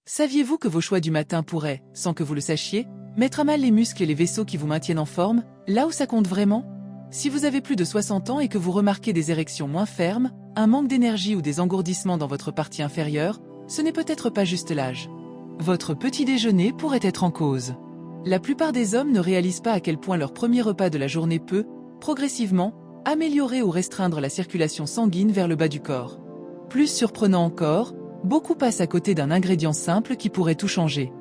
Saviez-vous que vos choix du matin pourraient, sans que vous le sachiez, mettre à mal les muscles et les vaisseaux qui vous maintiennent en forme, là où ça compte vraiment? Si vous avez plus de 60 ans et que vous remarquez des érections moins fermes, un manque d'énergie ou des engourdissements dans votre partie inférieure, ce n'est peut-être pas juste l'âge. Votre petit déjeuner pourrait être en cause. La plupart des hommes ne réalisent pas à quel point leur premier repas de la journée peut, progressivement, améliorer ou restreindre la circulation sanguine vers le bas du corps. Plus surprenant encore, beaucoup passent à côté d'un ingrédient simple qui pourrait tout changer.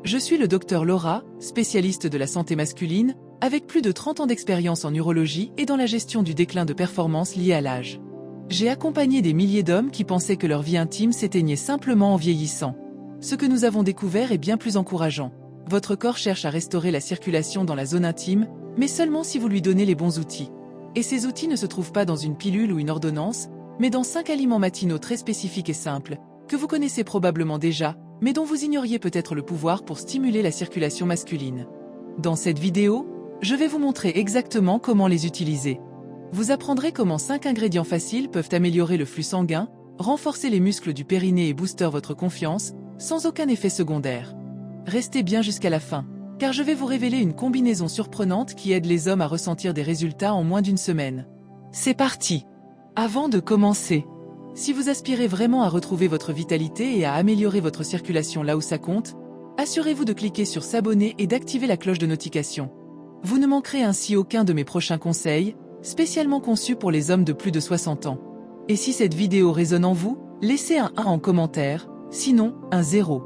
Je suis le docteur Laura, spécialiste de la santé masculine, avec plus de 30 ans d'expérience en urologie et dans la gestion du déclin de performance lié à l'âge. J'ai accompagné des milliers d'hommes qui pensaient que leur vie intime s'éteignait simplement en vieillissant. Ce que nous avons découvert est bien plus encourageant. Votre corps cherche à restaurer la circulation dans la zone intime, mais seulement si vous lui donnez les bons outils. Et ces outils ne se trouvent pas dans une pilule ou une ordonnance, mais dans 5 aliments matinaux très spécifiques et simples, que vous connaissez probablement déjà, mais dont vous ignoriez peut-être le pouvoir pour stimuler la circulation masculine. Dans cette vidéo, je vais vous montrer exactement comment les utiliser. Vous apprendrez comment 5 ingrédients faciles peuvent améliorer le flux sanguin, renforcer les muscles du périnée et booster votre confiance, sans aucun effet secondaire. Restez bien jusqu'à la fin, car je vais vous révéler une combinaison surprenante qui aide les hommes à ressentir des résultats en moins d'une semaine. C'est parti! Avant de commencer, si vous aspirez vraiment à retrouver votre vitalité et à améliorer votre circulation là où ça compte, assurez-vous de cliquer sur s'abonner et d'activer la cloche de notification. Vous ne manquerez ainsi aucun de mes prochains conseils, spécialement conçus pour les hommes de plus de 60 ans. Et si cette vidéo résonne en vous, laissez un 1 en commentaire, sinon un 0.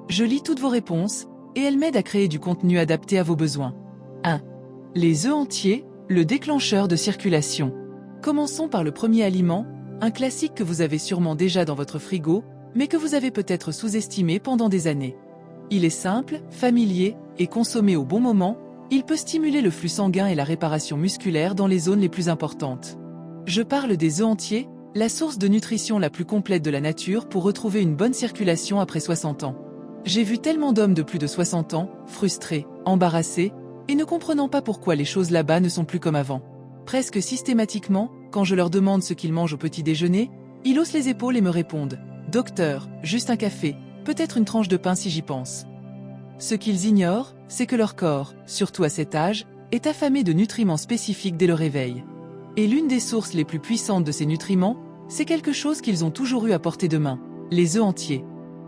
Je lis toutes vos réponses, et elles m'aident à créer du contenu adapté à vos besoins. 1. Les œufs entiers, le déclencheur de circulation. Commençons par le premier aliment, un classique que vous avez sûrement déjà dans votre frigo, mais que vous avez peut-être sous-estimé pendant des années. Il est simple, familier, et consommé au bon moment, il peut stimuler le flux sanguin et la réparation musculaire dans les zones les plus importantes. Je parle des œufs entiers, la source de nutrition la plus complète de la nature pour retrouver une bonne circulation après 60 ans. J'ai vu tellement d'hommes de plus de 60 ans, frustrés, embarrassés, et ne comprenant pas pourquoi les choses là-bas ne sont plus comme avant. Presque systématiquement, quand je leur demande ce qu'ils mangent au petit déjeuner, ils haussent les épaules et me répondent « Docteur, juste un café, peut-être une tranche de pain si j'y pense ». Ce qu'ils ignorent, c'est que leur corps, surtout à cet âge, est affamé de nutriments spécifiques dès le réveil. Et l'une des sources les plus puissantes de ces nutriments, c'est quelque chose qu'ils ont toujours eu à portée de main, les œufs entiers.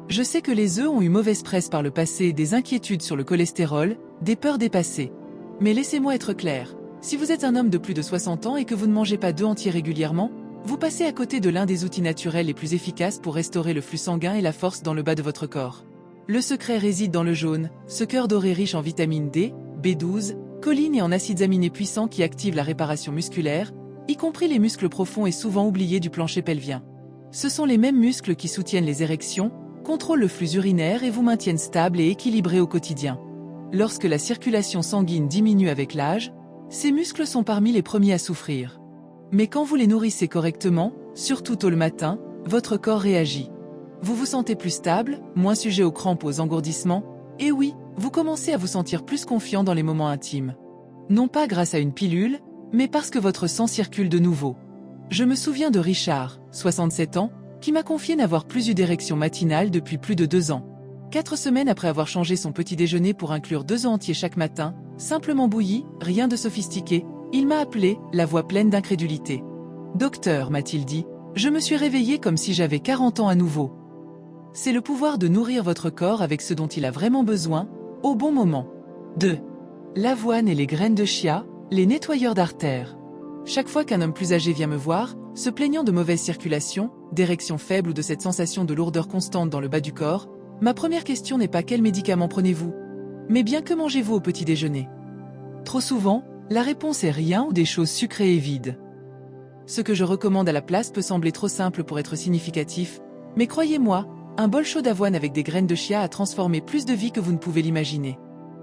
Je sais que les œufs ont eu mauvaise presse par le passé, des inquiétudes sur le cholestérol, des peurs dépassées. Mais laissez-moi être clair. Si vous êtes un homme de plus de 60 ans et que vous ne mangez pas d'œufs entiers régulièrement, vous passez à côté de l'un des outils naturels les plus efficaces pour restaurer le flux sanguin et la force dans le bas de votre corps. Le secret réside dans le jaune, ce cœur doré riche en vitamine D, B12, choline et en acides aminés puissants qui activent la réparation musculaire, y compris les muscles profonds et souvent oubliés du plancher pelvien. Ce sont les mêmes muscles qui soutiennent les érections, contrôlent le flux urinaire et vous maintiennent stable et équilibré au quotidien. Lorsque la circulation sanguine diminue avec l'âge, ces muscles sont parmi les premiers à souffrir. Mais quand vous les nourrissez correctement, surtout tôt le matin, votre corps réagit. Vous vous sentez plus stable, moins sujet aux crampes ou aux engourdissements, et oui, vous commencez à vous sentir plus confiant dans les moments intimes. Non pas grâce à une pilule, mais parce que votre sang circule de nouveau. Je me souviens de Richard, 67 ans, qui m'a confié n'avoir plus eu d'érection matinale depuis plus de 2 ans. 4 semaines après avoir changé son petit déjeuner pour inclure 2 œufs entiers chaque matin, simplement bouillis, rien de sophistiqué, il m'a appelé, la voix pleine d'incrédulité. « Docteur, m'a-t-il dit, je me suis réveillé comme si j'avais 40 ans à nouveau. » C'est le pouvoir de nourrir votre corps avec ce dont il a vraiment besoin, au bon moment. 2. L'avoine et les graines de chia, les nettoyeurs d'artères. Chaque fois qu'un homme plus âgé vient me voir, se plaignant de mauvaise circulation, d'érection faible ou de cette sensation de lourdeur constante dans le bas du corps, ma première question n'est pas quel médicament prenez-vous, mais bien que mangez-vous au petit déjeuner. Trop souvent, la réponse est rien ou des choses sucrées et vides. Ce que je recommande à la place peut sembler trop simple pour être significatif, mais croyez-moi, un bol chaud d'avoine avec des graines de chia a transformé plus de vies que vous ne pouvez l'imaginer.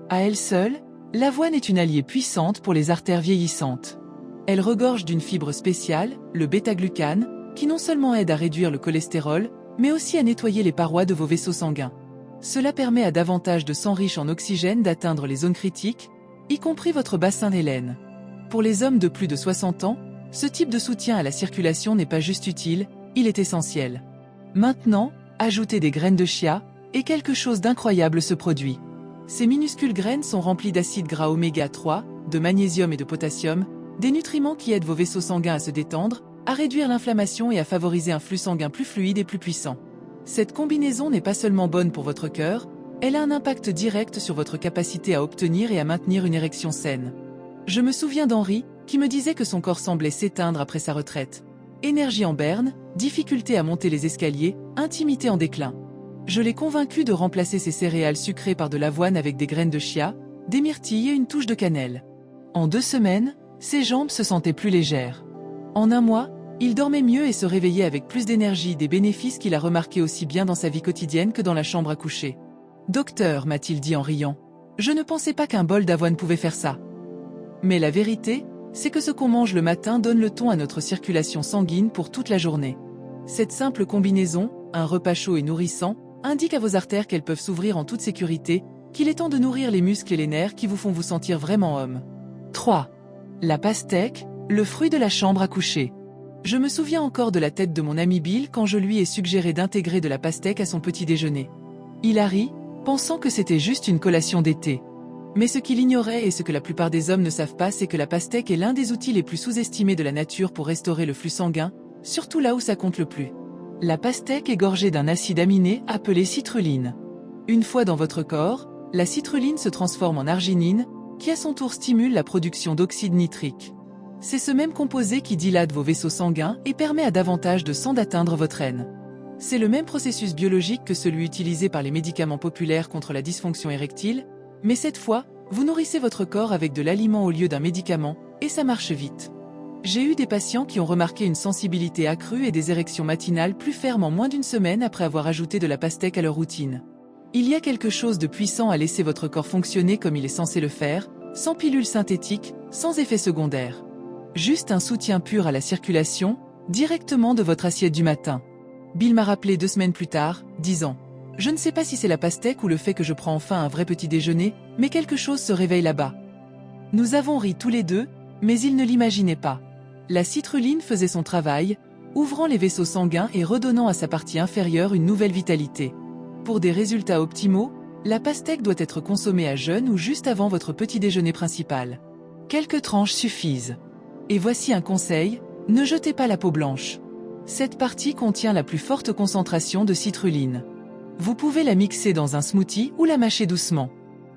À elle seule, l'avoine est une alliée puissante pour les artères vieillissantes. Elle regorge d'une fibre spéciale, le bêta-glucane, qui non seulement aide à réduire le cholestérol, mais aussi à nettoyer les parois de vos vaisseaux sanguins. Cela permet à davantage de sang riche en oxygène d'atteindre les zones critiques, y compris votre bassin des laines. Pour les hommes de plus de 60 ans, ce type de soutien à la circulation n'est pas juste utile, il est essentiel. Maintenant, ajoutez des graines de chia, et quelque chose d'incroyable se produit. Ces minuscules graines sont remplies d'acides gras oméga 3, de magnésium et de potassium, des nutriments qui aident vos vaisseaux sanguins à se détendre, à réduire l'inflammation et à favoriser un flux sanguin plus fluide et plus puissant. Cette combinaison n'est pas seulement bonne pour votre cœur, elle a un impact direct sur votre capacité à obtenir et à maintenir une érection saine. Je me souviens d'Henri, qui me disait que son corps semblait s'éteindre après sa retraite. Énergie en berne, difficulté à monter les escaliers, intimité en déclin. Je l'ai convaincu de remplacer ses céréales sucrées par de l'avoine avec des graines de chia, des myrtilles et une touche de cannelle. En 2 semaines, ses jambes se sentaient plus légères. En 1 mois, il dormait mieux et se réveillait avec plus d'énergie, des bénéfices qu'il a remarqués aussi bien dans sa vie quotidienne que dans la chambre à coucher. « Docteur », m'a-t-il dit en riant, « je ne pensais pas qu'un bol d'avoine pouvait faire ça. » Mais la vérité, c'est que ce qu'on mange le matin donne le ton à notre circulation sanguine pour toute la journée. Cette simple combinaison, un repas chaud et nourrissant, indique à vos artères qu'elles peuvent s'ouvrir en toute sécurité, qu'il est temps de nourrir les muscles et les nerfs qui vous font vous sentir vraiment homme. 3. La pastèque, le fruit de la chambre à coucher. Je me souviens encore de la tête de mon ami Bill quand je lui ai suggéré d'intégrer de la pastèque à son petit déjeuner. Il a ri, pensant que c'était juste une collation d'été. Mais ce qu'il ignorait et ce que la plupart des hommes ne savent pas, c'est que la pastèque est l'un des outils les plus sous-estimés de la nature pour restaurer le flux sanguin, surtout là où ça compte le plus. La pastèque est gorgée d'un acide aminé appelé citrulline. Une fois dans votre corps, la citrulline se transforme en arginine, qui à son tour stimule la production d'oxyde nitrique. C'est ce même composé qui dilate vos vaisseaux sanguins et permet à davantage de sang d'atteindre votre aine. C'est le même processus biologique que celui utilisé par les médicaments populaires contre la dysfonction érectile, mais cette fois, vous nourrissez votre corps avec de l'aliment au lieu d'un médicament, et ça marche vite. J'ai eu des patients qui ont remarqué une sensibilité accrue et des érections matinales plus fermes en moins d'1 semaine après avoir ajouté de la pastèque à leur routine. Il y a quelque chose de puissant à laisser votre corps fonctionner comme il est censé le faire, sans pilules synthétiques, sans effets secondaires. Juste un soutien pur à la circulation, directement de votre assiette du matin. Bill m'a rappelé 2 semaines plus tard, disant « Je ne sais pas si c'est la pastèque ou le fait que je prends enfin un vrai petit déjeuner, mais quelque chose se réveille là-bas. » Nous avons ri tous les deux, mais il ne l'imaginait pas. La citrulline faisait son travail, ouvrant les vaisseaux sanguins et redonnant à sa partie inférieure une nouvelle vitalité. Pour des résultats optimaux, la pastèque doit être consommée à jeûne ou juste avant votre petit déjeuner principal. Quelques tranches suffisent. Et voici un conseil, ne jetez pas la peau blanche. Cette partie contient la plus forte concentration de citrulline. Vous pouvez la mixer dans un smoothie ou la mâcher doucement.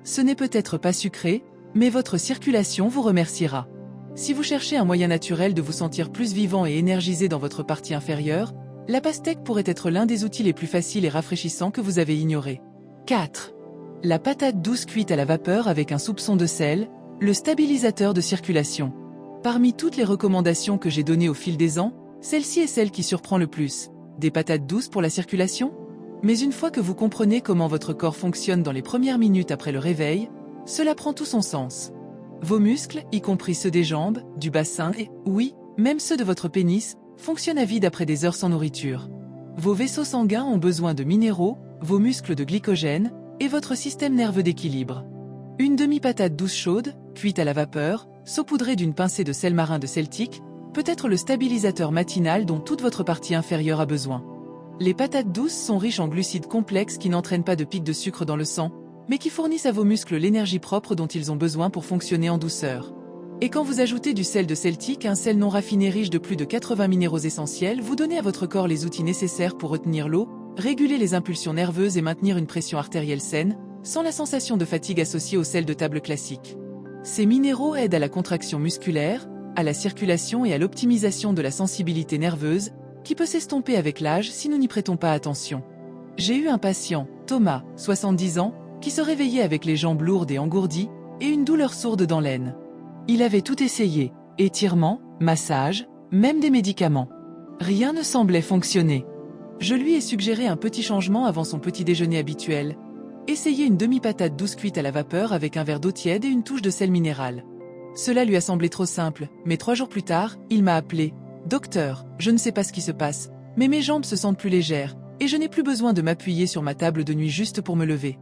Ce n'est peut-être pas sucré, mais votre circulation vous remerciera. Si vous cherchez un moyen naturel de vous sentir plus vivant et énergisé dans votre partie inférieure, la pastèque pourrait être l'un des outils les plus faciles et rafraîchissants que vous avez ignorés. 4. La patate douce cuite à la vapeur avec un soupçon de sel, le stabilisateur de circulation. Parmi toutes les recommandations que j'ai données au fil des ans, celle-ci est celle qui surprend le plus. Des patates douces pour la circulation? Mais une fois que vous comprenez comment votre corps fonctionne dans les premières minutes après le réveil, cela prend tout son sens. Vos muscles, y compris ceux des jambes, du bassin et, oui, même ceux de votre pénis, fonctionnent à vide après des heures sans nourriture. Vos vaisseaux sanguins ont besoin de minéraux, vos muscles de glycogène, et votre système nerveux d'équilibre. Une demi-patate douce chaude, cuite à la vapeur, saupoudrée d'une pincée de sel marin de Celtic, peut être le stabilisateur matinal dont toute votre partie inférieure a besoin. Les patates douces sont riches en glucides complexes qui n'entraînent pas de pic de sucre dans le sang, mais qui fournissent à vos muscles l'énergie propre dont ils ont besoin pour fonctionner en douceur. Et quand vous ajoutez du sel de Celtic, un sel non raffiné riche de plus de 80 minéraux essentiels, vous donnez à votre corps les outils nécessaires pour retenir l'eau, réguler les impulsions nerveuses et maintenir une pression artérielle saine, sans la sensation de fatigue associée au sel de table classique. Ces minéraux aident à la contraction musculaire, à la circulation et à l'optimisation de la sensibilité nerveuse, qui peut s'estomper avec l'âge si nous n'y prêtons pas attention. J'ai eu un patient, Thomas, 70 ans, qui se réveillait avec les jambes lourdes et engourdies, et une douleur sourde dans l'aine. Il avait tout essayé, étirements, massages, même des médicaments. Rien ne semblait fonctionner. Je lui ai suggéré un petit changement avant son petit déjeuner habituel. Essayez une demi-patate douce cuite à la vapeur avec un verre d'eau tiède et une touche de sel minéral. Cela lui a semblé trop simple, mais 3 jours plus tard, il m'a appelé. « Docteur, je ne sais pas ce qui se passe, mais mes jambes se sentent plus légères, et je n'ai plus besoin de m'appuyer sur ma table de nuit juste pour me lever. »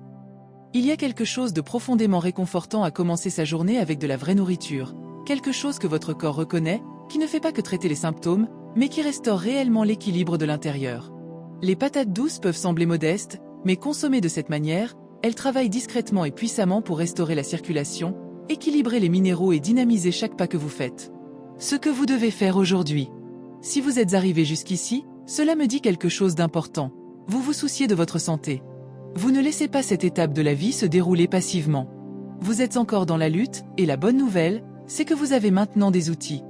Il y a quelque chose de profondément réconfortant à commencer sa journée avec de la vraie nourriture, quelque chose que votre corps reconnaît, qui ne fait pas que traiter les symptômes, mais qui restaure réellement l'équilibre de l'intérieur. Les patates douces peuvent sembler modestes, Mais consommée de cette manière, elle travaille discrètement et puissamment pour restaurer la circulation, équilibrer les minéraux et dynamiser chaque pas que vous faites. Ce que vous devez faire aujourd'hui. Si vous êtes arrivé jusqu'ici, cela me dit quelque chose d'important. Vous vous souciez de votre santé. Vous ne laissez pas cette étape de la vie se dérouler passivement. Vous êtes encore dans la lutte, et la bonne nouvelle, c'est que vous avez maintenant des outils.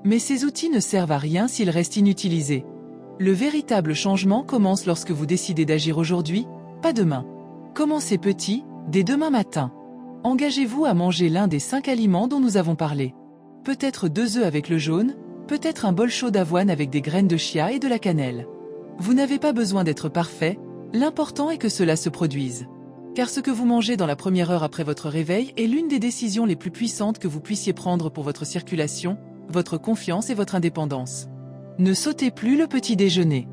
Mais ces outils ne servent à rien s'ils restent inutilisés. Le véritable changement commence lorsque vous décidez d'agir aujourd'hui, pas demain. Commencez petit, dès demain matin. Engagez-vous à manger l'un des 5 aliments dont nous avons parlé. Peut-être 2 œufs avec le jaune, peut-être un bol chaud d'avoine avec des graines de chia et de la cannelle. Vous n'avez pas besoin d'être parfait, l'important est que cela se produise. Car ce que vous mangez dans la première heure après votre réveil est l'une des décisions les plus puissantes que vous puissiez prendre pour votre circulation, votre confiance et votre indépendance. Ne sautez plus le petit déjeuner.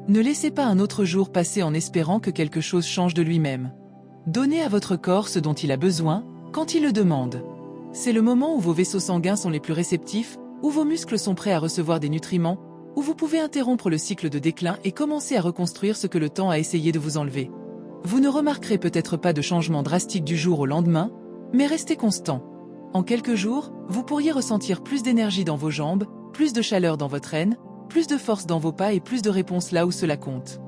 Ne laissez pas un autre jour passer en espérant que quelque chose change de lui-même. Donnez à votre corps ce dont il a besoin, quand il le demande. C'est le moment où vos vaisseaux sanguins sont les plus réceptifs, où vos muscles sont prêts à recevoir des nutriments, où vous pouvez interrompre le cycle de déclin et commencer à reconstruire ce que le temps a essayé de vous enlever. Vous ne remarquerez peut-être pas de changement drastique du jour au lendemain, mais restez constant. En quelques jours, vous pourriez ressentir plus d'énergie dans vos jambes, plus de chaleur dans votre aine, plus de force dans vos pas et plus de réponses là où cela compte.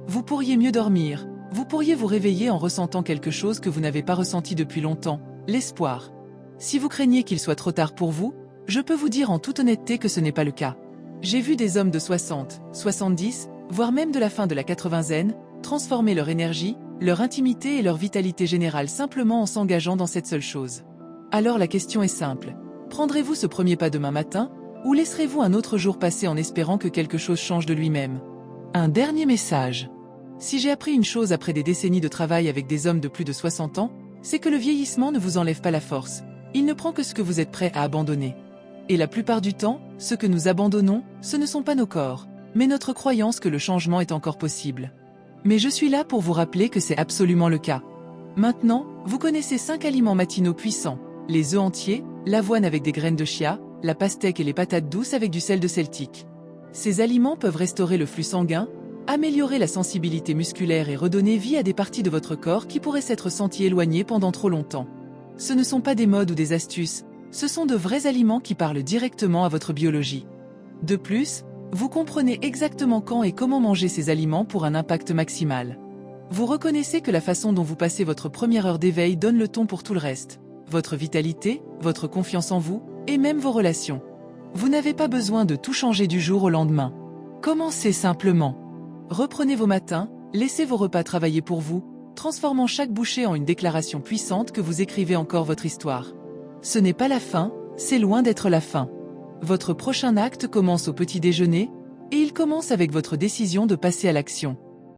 Vous pourriez mieux dormir, vous pourriez vous réveiller en ressentant quelque chose que vous n'avez pas ressenti depuis longtemps, l'espoir. Si vous craignez qu'il soit trop tard pour vous, je peux vous dire en toute honnêteté que ce n'est pas le cas. J'ai vu des hommes de 60, 70, voire même de la fin de la 80aine, transformer leur énergie, leur intimité et leur vitalité générale simplement en s'engageant dans cette seule chose. Alors la question est simple. Prendrez-vous ce premier pas demain matin, ou laisserez-vous un autre jour passer en espérant que quelque chose change de lui-même? Un dernier message. Si j'ai appris une chose après des décennies de travail avec des hommes de plus de 60 ans, c'est que le vieillissement ne vous enlève pas la force. Il ne prend que ce que vous êtes prêt à abandonner. Et la plupart du temps, ce que nous abandonnons, ce ne sont pas nos corps, mais notre croyance que le changement est encore possible. Mais je suis là pour vous rappeler que c'est absolument le cas. Maintenant, vous connaissez 5 aliments matinaux puissants, les œufs entiers, l'avoine avec des graines de chia, la pastèque et les patates douces avec du sel de Celtique. Ces aliments peuvent restaurer le flux sanguin, améliorer la sensibilité musculaire et redonner vie à des parties de votre corps qui pourraient s'être senties éloignées pendant trop longtemps. Ce ne sont pas des modes ou des astuces, ce sont de vrais aliments qui parlent directement à votre biologie. De plus, vous comprenez exactement quand et comment manger ces aliments pour un impact maximal. Vous reconnaissez que la façon dont vous passez votre première heure d'éveil donne le ton pour tout le reste. Votre vitalité, votre confiance en vous, et même vos relations. Vous n'avez pas besoin de tout changer du jour au lendemain. Commencez simplement. Reprenez vos matins, laissez vos repas travailler pour vous, transformant chaque bouchée en une déclaration puissante que vous écrivez encore votre histoire. Ce n'est pas la fin, c'est loin d'être la fin. Votre prochain acte commence au petit déjeuner, et il commence avec votre décision de passer à l'action.